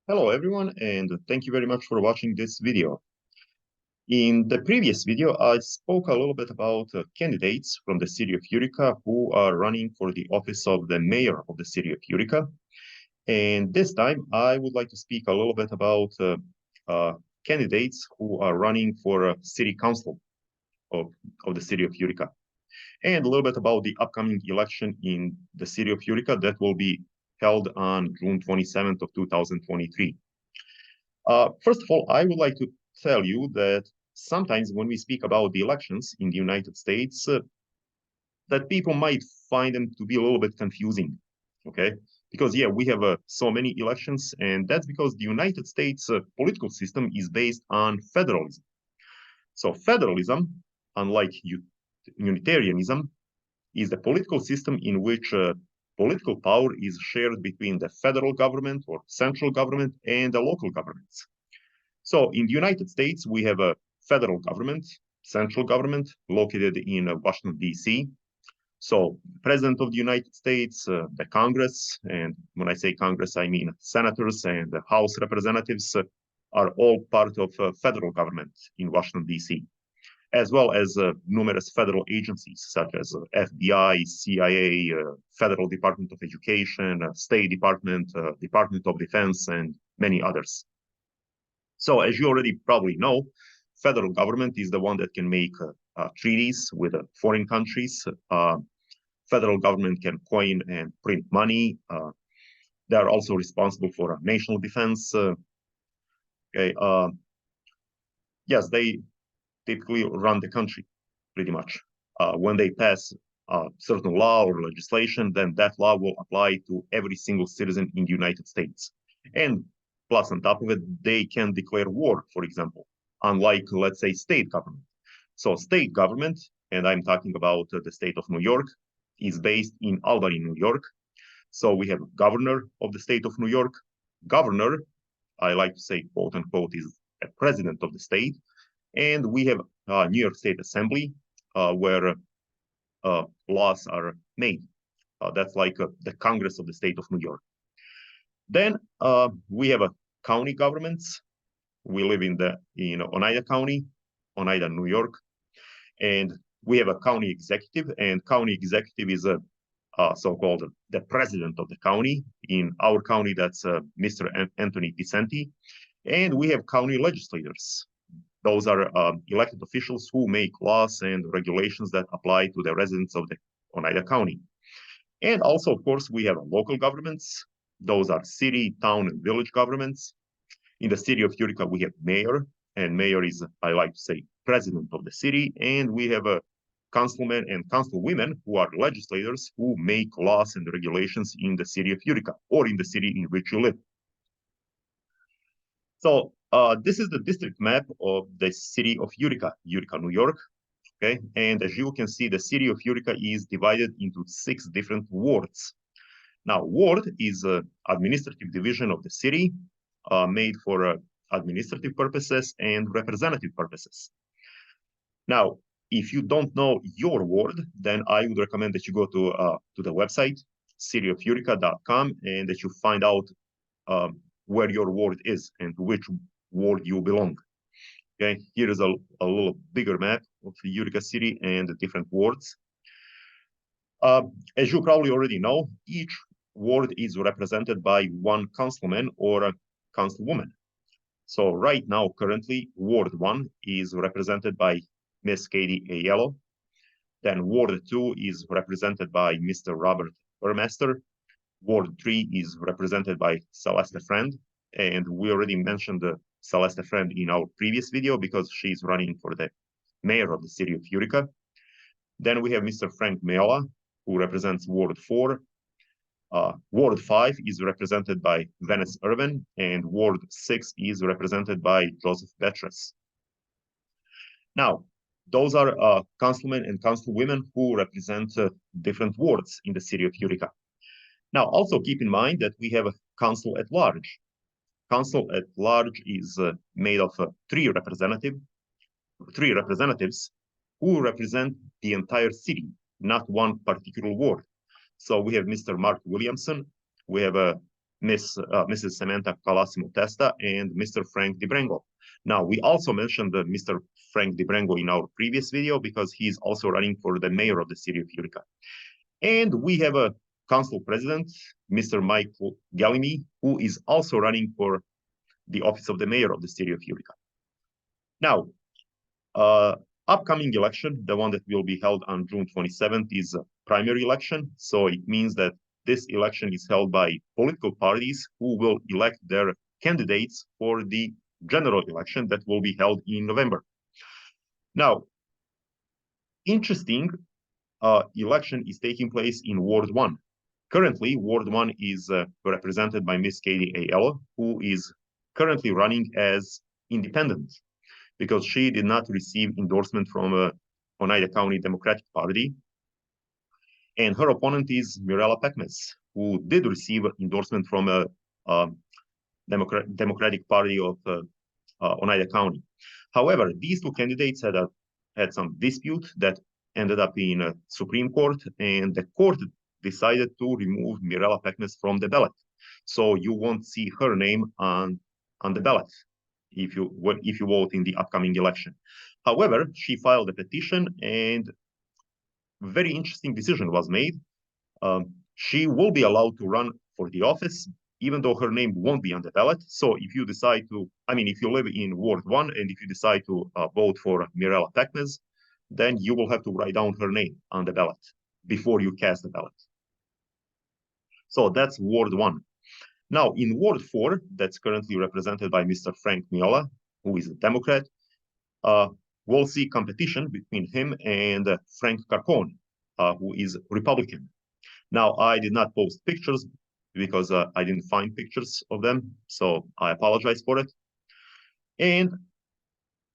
Hello everyone, and thank you very much for watching this video. In the previous video, I spoke a little bit about candidates from the city of Utica who are running for the office of the mayor of the city of Utica. And this time, I would like to speak a little bit about candidates who are running for city council of the city of Utica, and a little bit about the upcoming election in the city of Utica that will be held on June 27th of 2023. First of all, I would like to tell you that sometimes when we speak about the elections in the United States, that people might find them to be a little bit confusing, okay? Because, yeah, we have so many elections, and that's because the United States political system is based on federalism. So federalism, unlike Unitarianism, is the political system in which political power is shared between the federal government or central government and the local governments. So in the United States, we have a federal government, central government located in Washington, D.C. So President of the United States, the Congress, and when I say Congress, I mean senators and the House representatives are all part of federal government in Washington, D.C., as well as numerous federal agencies such as FBI, CIA, Federal Department of Education, State Department, Department of Defense, and many others. So as you already probably know, federal government is the one that can make treaties with foreign countries. Federal government can coin and print money. They are also responsible for national defense. Okay. Yes, they typically run the country pretty much. When they pass a certain law or legislation, then that law will apply to every single citizen in the United States. And plus, on top of it, they can declare war, for example, unlike, let's say, state government. So state government, and I'm talking about the state of New York, is based in Albany, New York. So we have governor of the state of New York. Governor, I like to say, quote unquote, is a president of the state. And we have New York State Assembly, where laws are made. That's like the Congress of the state of New York. Then we have county governments. We live in Oneida County, Oneida, New York, and we have a county executive, and county executive is a so-called the president of the county. In our county, that's Mr. Anthony Picenti, and we have county legislators. Those are elected officials who make laws and regulations that apply to the residents of the Oneida County. And also, of course, we have local governments. Those are city, town, and village governments. In the city of Utica, we have mayor, and mayor is, I like to say, president of the city. And we have councilmen and councilwomen who are legislators who make laws and regulations in the city of Utica or in the city in which you live. So this is the district map of the city of Utica, Utica, New York. Okay, and as you can see, the city of Utica is divided into 6 different wards. Now, ward is an administrative division of the city made for administrative purposes and representative purposes. Now, if you don't know your ward, then I would recommend that you go to the website, cityofutica.com, and that you find out where your ward is and to which ward you belong. Okay, here is a little bigger map of the Utica City and the different wards. As you probably already know, each ward is represented by one councilman or a councilwoman. So right now, currently, Ward 1 is represented by Ms. Katie Aiello. Then Ward 2 is represented by Mr. Robert Burmaster. Ward 3 is represented by Celeste Friend. And we already mentioned Celeste Friend in our previous video because she's running for the mayor of the city of Utica. Then we have Mr. Frank Meola, who represents Ward 4. Ward 5 is represented by Venice Irvin, and Ward 6 is represented by Joseph Betres. Now, those are councilmen and councilwomen who represent different wards in the city of Utica. Now, also keep in mind that we have a council at large. Council at large is made of 3 representatives who represent the entire city, not one particular ward. So we have Mr. Mark Williamson, we have Mrs. Samantha Colosimo Testa, and Mr. Frank DeBrango. Now, we also mentioned Mr. Frank DeBrango in our previous video because he's also running for the mayor of the city of Utica. And we have a council president, Mr. Michael Galimi, who is also running for the office of the mayor of the city of Utica. Now, upcoming election, the one that will be held on June 27th, is a primary election. So it means that this election is held by political parties who will elect their candidates for the general election that will be held in November. Now, interesting election is taking place in Ward 1. Currently, Ward 1 is represented by Ms. Katie A. who is currently running as independent because she did not receive endorsement from Oneida County Democratic Party. And her opponent is Mirella Pekmes, who did receive endorsement from a Democratic Party of Oneida County. However, these two candidates had some dispute that ended up in a Supreme Court, and the court decided to remove Mirella Pekmes from the ballot. So you won't see her name on the ballot if you vote in the upcoming election. However, she filed a petition, and a very interesting decision was made. She will be allowed to run for the office, even though her name won't be on the ballot. So if you decide to, if you live in Ward 1 and if you decide to vote for Mirella Pekmes, then you will have to write down her name on the ballot before you cast the ballot. So that's Ward 1. Now, in Ward 4, that's currently represented by Mr. Frank Miola, who is a Democrat, we'll see competition between him and Frank Carcone, who is Republican. Now, I did not post pictures because I didn't find pictures of them, so I apologize for it. And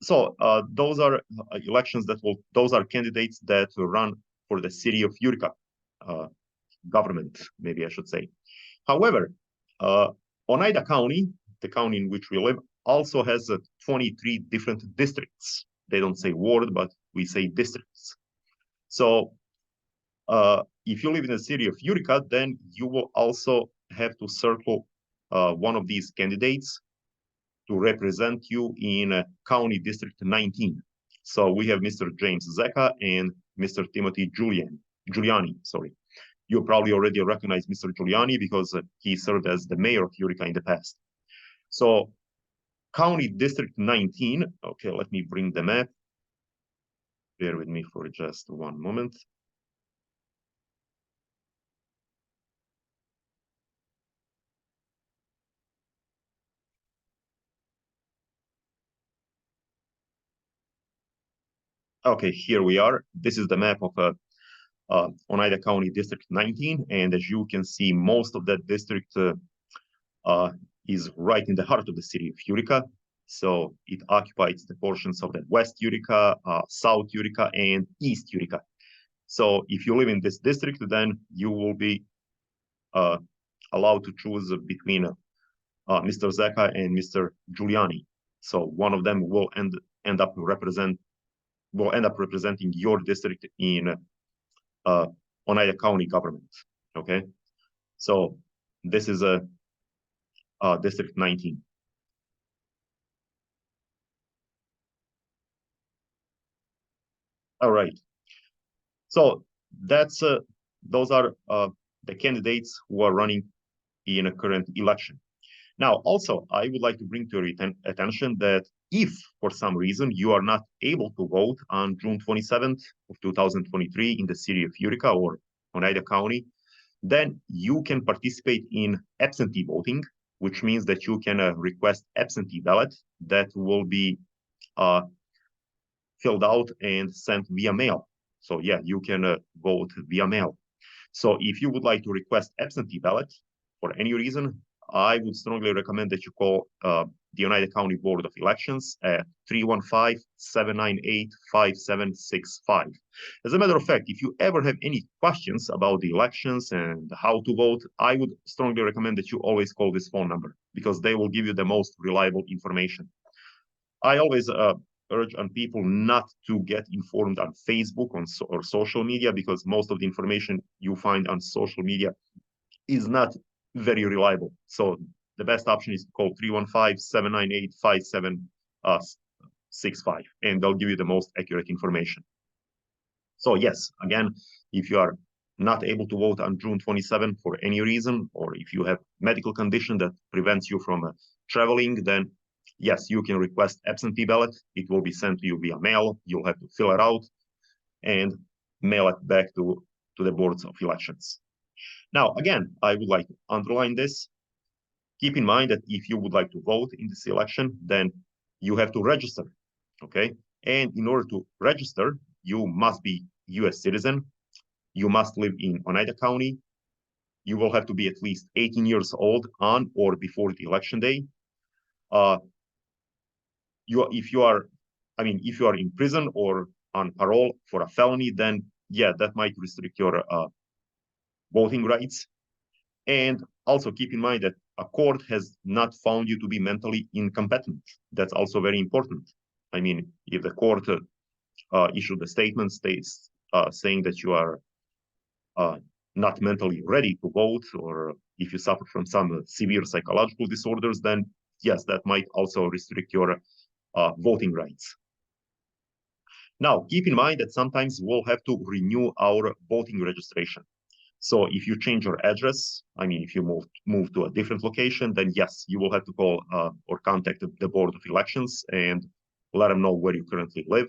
so those are elections those are candidates that run for the city of Utica government, maybe I should say. However, Oneida County, the county in which we live, also has 23 different districts. They don't say ward, but we say districts. So if you live in the city of Utica, then you will also have to circle one of these candidates to represent you in County District 19. So we have Mr. James Zecca and Mr. Timothy Giuliani. You probably already recognize Mr. Giuliani because he served as the mayor of Utica in the past. So County District 19, okay, let me bring the map. Bear with me for just one moment. Okay, here we are. This is the map of Oneida County District 19. And as you can see, most of that district is right in the heart of the city of Utica. So it occupies the portions of the West Utica, South Utica, and East Utica. So if you live in this district, then you will be allowed to choose between Mr. Zecca and Mr. Giuliani. So one of them will end up representing your district in Oneida County government. Okay, so this is a District 19. All right. So that's those are the candidates who are running in a current election. Now, also, I would like to bring to your attention that if for some reason you are not able to vote on June 27th of 2023 in the city of Utica or Oneida County, then you can participate in absentee voting, which means that you can request absentee ballot that will be filled out and sent via mail. So yeah, you can vote via mail. So if you would like to request absentee ballot for any reason, I would strongly recommend that you call the Oneida County Board of Elections at 315-798-5765. As a matter of fact, if you ever have any questions about the elections and how to vote, I would strongly recommend that you always call this phone number because they will give you the most reliable information. I always urge on people not to get informed on Facebook or social media because most of the information you find on social media is not very reliable. So the best option is to call 315-798-5765, and they'll give you the most accurate information. So yes, again, if you are not able to vote on June 27 for any reason, or if you have medical condition that prevents you from traveling, then yes, you can request absentee ballot. It will be sent to you via mail. You'll have to fill it out and mail it back to the boards of elections. Now, again, I would like to underline this. Keep in mind that if you would like to vote in this election, then you have to register, okay? And in order to register, you must be U.S. citizen. You must live in Oneida County. You will have to be at least 18 years old on or before the election day. If you are in prison or on parole for a felony, then yeah, that might restrict your voting rights. And also keep in mind that a court has not found you to be mentally incompetent. That's also very important. I mean, if the court issued a statement saying that you are not mentally ready to vote, or if you suffer from some severe psychological disorders, then yes, that might also restrict your voting rights. Now, keep in mind that sometimes we'll have to renew our voting registration. So if you change your address, if you move to a different location, then yes, you will have to call or contact the Board of Elections and let them know where you currently live.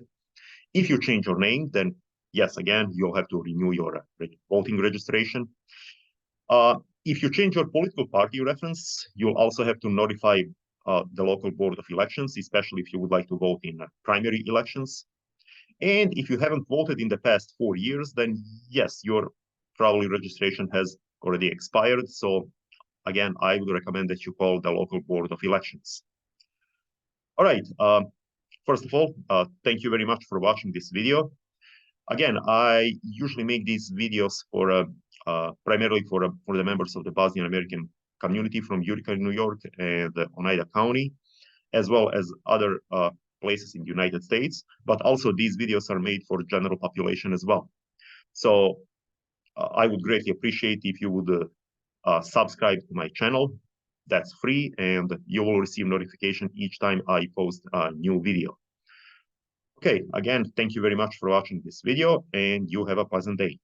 If you change your name, then yes, again, you'll have to renew your voting registration. If you change your political party reference, you'll also have to notify the local Board of Elections, especially if you would like to vote in primary elections. And if you haven't voted in the past 4 years, then yes, your probably registration has already expired. So again, I would recommend that you call the local Board of Elections. All right. First of all, thank you very much for watching this video. Again, I usually make these videos for primarily for the members of the Bosnian American community from Utica, New York, and Oneida County, as well as other places in the United States. But also these videos are made for general population as well. So I would greatly appreciate if you would subscribe to my channel. That's free, and you will receive notification each time I post a new video. Okay, again, thank you very much for watching this video, and you have a pleasant day.